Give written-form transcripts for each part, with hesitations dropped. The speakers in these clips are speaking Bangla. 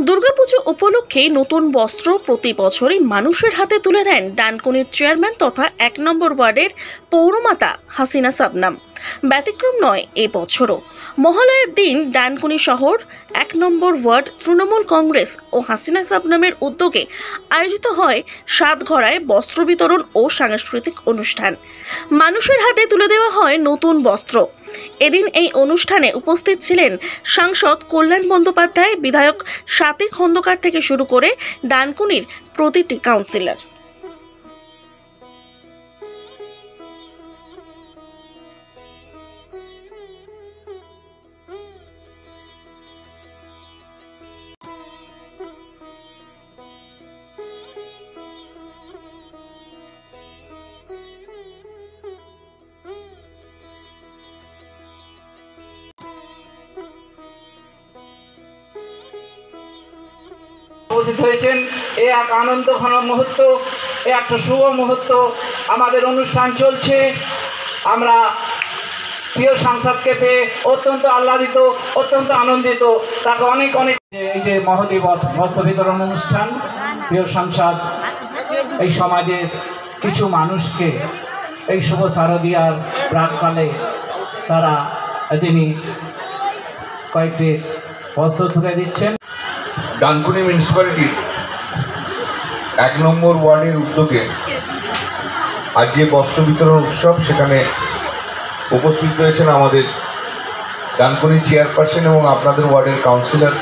দুর্গাপুজো উপলক্ষে নতুন বস্ত্র প্রতি বছরই মানুষের হাতে তুলে দেন ডানকুনির চেয়ারম্যান তথা ১ নম্বর ওয়ার্ডের পৌরমাতা হাসিনা শাবনম। ব্যতিক্রম নয় এবছরও। মহালয়ার দিন ডানকুনি শহর ১ নম্বর ওয়ার্ড তৃণমূল কংগ্রেস ও হাসিনা শাবনমের উদ্যোগে আয়োজিত হয় সাতঘরায় বস্ত্র বিতরণ ও সাংস্কৃতিক অনুষ্ঠান। মানুষের হাতে তুলে দেওয়া হয় নতুন বস্ত্র। এদিন এই অনুষ্ঠানে উপস্থিত ছিলেন সাংসদ কল্যাণ বন্দ্যোপাধ্যায়, বিধায়ক স্বাতী খন্দকার থেকে শুরু করে ডানকুনির প্রতিটি কাউন্সিলর। উপস্থিত হয়েছেন। এ এক আনন্দ ঘন মুহূর্ত, এ একটা শুভ মুহূর্ত। আমাদের অনুষ্ঠান চলছে। আমরা প্রিয় সাংসদকে পেয়ে অত্যন্ত আহ্লাদিত, অত্যন্ত আনন্দিত। তাকে অনেক অনেক এই যে মহতী বস্ত্র বিতরণ অনুষ্ঠান, প্রিয় সাংসদ এই সমাজের কিছু মানুষকে এই শুভ শারদীয়ার প্রাককালে তিনি কয়েকটি বস্ত্র তুলে দিচ্ছেন। ডানকুনি মিউনিসিপ্যালিটির ১ নম্বর ওয়ার্ডের উদ্যোগে আজ যে বস্ত্র বিতরণ উৎসব, সেখানে উপস্থিত রয়েছেন আমাদের ডানকুনি চেয়ারপারসন এবং আপনাদের ওয়ার্ডের কাউন্সিলর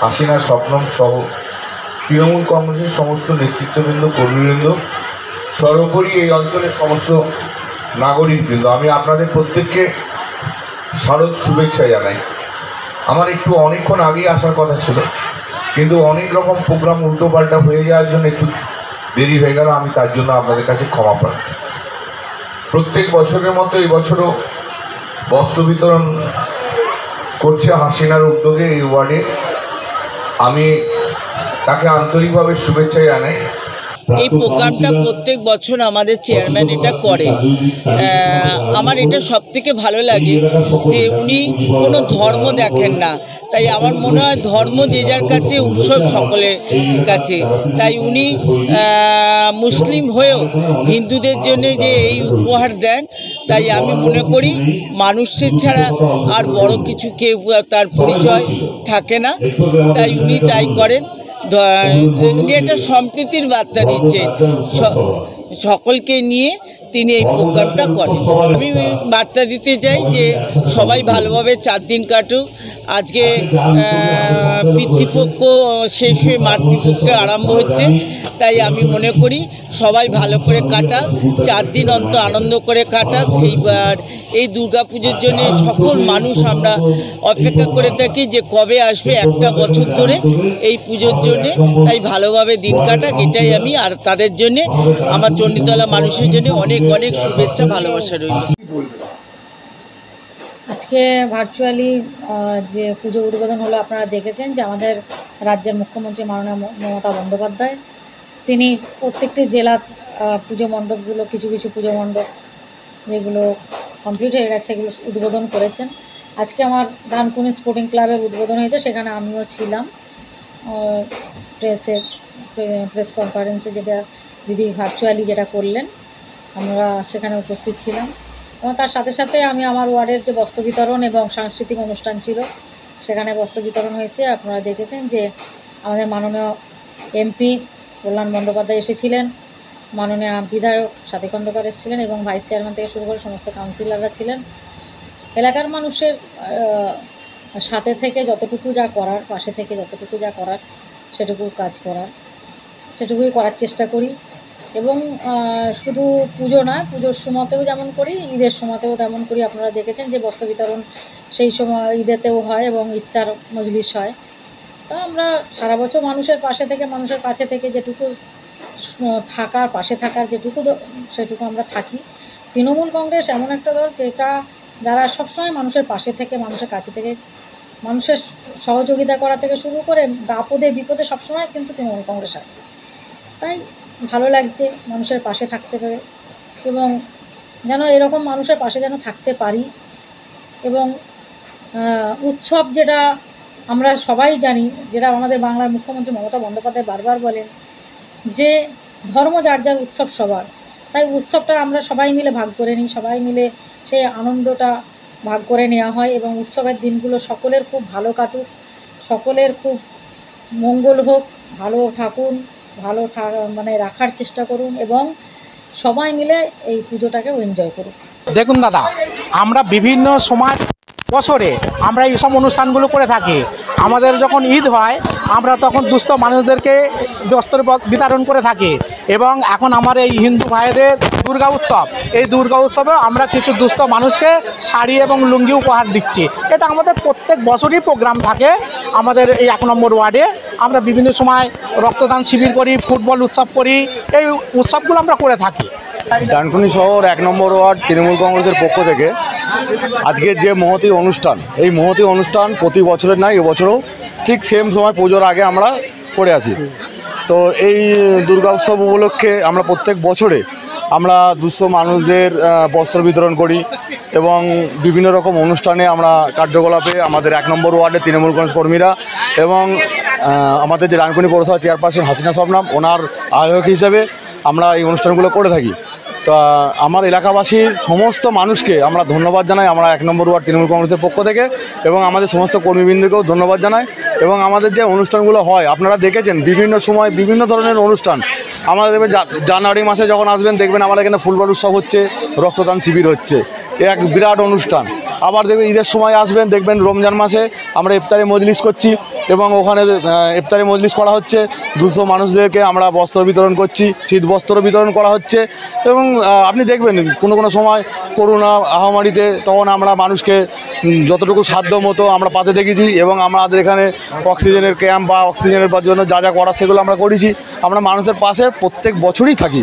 হাসিনা শাবনম সহ তৃণমূল কংগ্রেসের সমস্ত নেতৃত্ববৃন্দ, কর্মীবৃন্দ, সর্বোপরি এই অঞ্চলের সমস্ত নাগরিকবৃন্দ। আমি আপনাদের প্রত্যেককে শারদ শুভেচ্ছা জানাই। আমার একটু অনেকক্ষণ আগেই আসার কথা ছিল, কিন্তু অনেক রকম প্রোগ্রাম উল্টোপাল্টা হয়ে যাওয়ার জন্য একটু দেরি হয়ে গেল। আমি তার জন্য আপনাদের কাছে ক্ষমা প্রার্থী। প্রত্যেক বছরের মতো এবছরও বস্ত্র বিতরণ করছে হাসিনার উদ্যোগে এই ওয়ার্ডে। আমি তাকে আন্তরিকভাবে শুভেচ্ছা জানাই। এই প্রোগ্রামটা প্রত্যেক বছর আমাদের চেয়ারম্যান এটা করেন। আমার এটা সবথেকে ভালো লাগে যে উনি কোনো ধর্ম দেখেন না। তাই আমার মনে হয় ধর্ম যে যার কাছে, উৎসব সকলের কাছে। তাই উনি মুসলিম হয়েও হিন্দুদের জন্য যে এই উপহার দেন, তাই আমি মনে করি মানুষের ছাড়া আর বড় কিছু কেউ তার পরিচয় থাকে না। তাই উনি তাই করেন। উনি একটা সম্প্রীতির বার্তা দিচ্ছেন, সকলকে নিয়ে তিনি এই প্রোগ্রামটা করেন। আমি বার্তা দিতে চাই যে সবাই ভালোভাবে 4 দিন কাটুক। আজকে পিতৃপক্ষ শেষ হয়ে মাতৃপক্ষে আরম্ভ হচ্ছে। তাই আমি মনে করি সবাই ভালো করে কাটাক, 4 দিন অন্তর আনন্দ করে কাটাক। এইবার এই দুর্গাপুজোর জন্য সকল মানুষ আমরা অপেক্ষা করে থাকি যে কবে আসবে, একটা বছর ধরে এই পুজোর জন্যে। তাই ভালোভাবে দিন কাটাক, এটাই আমি আর তাদের জন্যে, আমার চণ্ডীতলা মানুষের জন্য অনেক অনেক শুভেচ্ছা, ভালোবাসা রইল। আজকে ভার্চুয়ালি যে পুজো উদ্বোধন হলো, আপনারা দেখেছেন যে আমাদের রাজ্যের মুখ্যমন্ত্রী মাননীয় মমতা বন্দ্যোপাধ্যায় তিনি প্রত্যেকটি জেলার পুজো মণ্ডপগুলো, কিছু কিছু পুজো মণ্ডপ যেগুলো কমপ্লিট হয়ে গেছে সেগুলো উদ্বোধন করেছেন। আজকে আমার ডানকুনি স্পোর্টিং ক্লাবের উদ্বোধন হয়েছে, সেখানে আমিও ছিলাম। প্রেস কনফারেন্সে যেটা দিদি ভার্চুয়ালি যেটা করলেন, আমরা সেখানে উপস্থিত ছিলাম। এবং তার সাথে সাথে আমি আমার ওয়ার্ডের যে বস্ত্র বিতরণ এবং সাংস্কৃতিক অনুষ্ঠান ছিল, সেখানে বস্ত্র বিতরণ হয়েছে। আপনারা দেখেছেন যে আমাদের মাননীয় এমপি কল্যাণ বন্দ্যোপাধ্যায় এসেছিলেন, মাননীয় বিধায়ক স্বাতী খন্দকার এসেছিলেন এবং ভাইস চেয়ারম্যান থেকে শুরু করে সমস্ত কাউন্সিলররা ছিলেন। এলাকার মানুষের সাথে থেকে যতটুকু যা করার, পাশে থেকে যতটুকু যা করার, সেটুকুই করার চেষ্টা করি। এবং শুধু পুজো না, পুজোর সময়তেও যেমন করি, ঈদের সময়তেও তেমন করি। আপনারা দেখেছেন যে বস্ত্র বিতরণ সেই সময় ঈদেতেও হয় এবং ইফতার মজলিস হয়। তা আমরা সারা বছর মানুষের পাশে থেকে, মানুষের কাছে থেকে যেটুকু থাকার, পাশে থাকার যেটুকু, সেটুকু আমরা থাকি। তৃণমূল কংগ্রেস এমন একটা দল যারা সবসময় মানুষের পাশে থেকে, মানুষের কাছে থেকে, মানুষের সহযোগিতা করা থেকে শুরু করে আপদে বিপদে সবসময় কিন্তু তৃণমূল কংগ্রেস আছে। তাই ভালো লাগছে মানুষের পাশে থাকতে পেরে, এবং যেন এরকম মানুষের পাশে যেন থাকতে পারি। এবং উৎসব যেটা আমরা সবাই জানি, যেটা আমাদের বাংলার মুখ্যমন্ত্রী মমতা বন্দ্যোপাধ্যায় বারবার বলেন যে ধর্ম যার যার উৎসব সবার, তাই উৎসবটা আমরা সবাই মিলে ভাগ করে নিই, সবাই মিলে সেই আনন্দটা ভাগ করে নেওয়া হয় এবং উৎসবের দিনগুলো সকলের খুব ভালো কাটুক, সকলের খুব মঙ্গল হোক, ভালো থাকুন, মানে রাখার চেষ্টা করুন এবং সবাই মিলে এই পুজোটাকেও এনজয় করুন। দেখুন দাদা, আমরা বিভিন্ন সময় বছরে আমরা এইসব অনুষ্ঠানগুলো করে থাকি। আমাদের যখন ঈদ হয় আমরা তখন দুস্থ মানুষদেরকে বস্ত্র বিতরণ করে থাকি এবং এখন আমার এই হিন্দু ভাইদের দুর্গা উৎসব, এই দুর্গা উৎসবে আমরা কিছু দুস্থ মানুষকে শাড়ি এবং লুঙ্গি উপহার দিচ্ছি। এটা আমাদের প্রত্যেক বছরই প্রোগ্রাম থাকে। আমাদের এই 1 নম্বর ওয়ার্ডে আমরা বিভিন্ন সময় রক্তদান শিবির করি, ফুটবল উৎসব করি, এই উৎসবগুলো আমরা করে থাকি। ডানকুনি শহর 1 নম্বর ওয়ার্ড তৃণমূল কংগ্রেসের পক্ষ থেকে আজকের যে মহতী অনুষ্ঠান, এই মহতী অনুষ্ঠান প্রতি বছরের নয়, এবছরও ঠিক সেম সময় পুজোর আগে আমরা করে আছি। তো এই দুর্গা উৎসব উপলক্ষে আমরা প্রত্যেক বছরে আমরা দুস্থ মানুষদের বস্ত্র বিতরণ করি এবং বিভিন্ন রকম অনুষ্ঠানে আমরা কার্যকলাপে আমাদের 1 নম্বর ওয়ার্ডের তৃণমূল কংগ্রেস কর্মীরা এবং আমাদের যে ডানকুনি পৌরসভা চেয়ারপারসন হাসিনা শবনম, ওনার আয়োজক হিসেবে আমরা এই অনুষ্ঠানগুলো করে থাকি। তো আমার এলাকাবাসীর সমস্ত মানুষকে আমরা ধন্যবাদ জানাই, আমরা 1 নম্বর ওয়ার্ড তৃণমূল কংগ্রেসের পক্ষ থেকে, এবং আমাদের সমস্ত কর্মীবৃন্দকেও ধন্যবাদ জানাই। এবং আমাদের যে অনুষ্ঠানগুলো হয় আপনারা দেখেছেন বিভিন্ন সময় বিভিন্ন ধরনের অনুষ্ঠান। আমাদের দেখবেন জানুয়ারি মাসে যখন আসবেন দেখবেন আমাদের এখানে ফুটবল উৎসব হচ্ছে, রক্তদান শিবির হচ্ছে, এক বিরাট অনুষ্ঠান। আবার দেখবেন ঈদের সময় আসবেন দেখবেন রমজান মাসে আমরা ইফতারি মজলিস করছি এবং ওখানে ইফতারি মজলিস করা হচ্ছে, 200 মানুষদেরকে আমরা বস্ত্র বিতরণ করছি, শীত বস্ত্র বিতরণ করা হচ্ছে। এবং আপনি দেখবেন কোনো সময় করোনা মহামারীতে তখন আমরা মানুষকে যতটুকু সাধ্য মতো আমরা পাশে দেখেছি এবং আমাদের এখানে অক্সিজেনের ক্যাম্প বা অক্সিজেনের জন্য যা যা করার সেগুলো আমরা করেছি। আমরা মানুষের পাশে প্রত্যেক বছরই থাকি।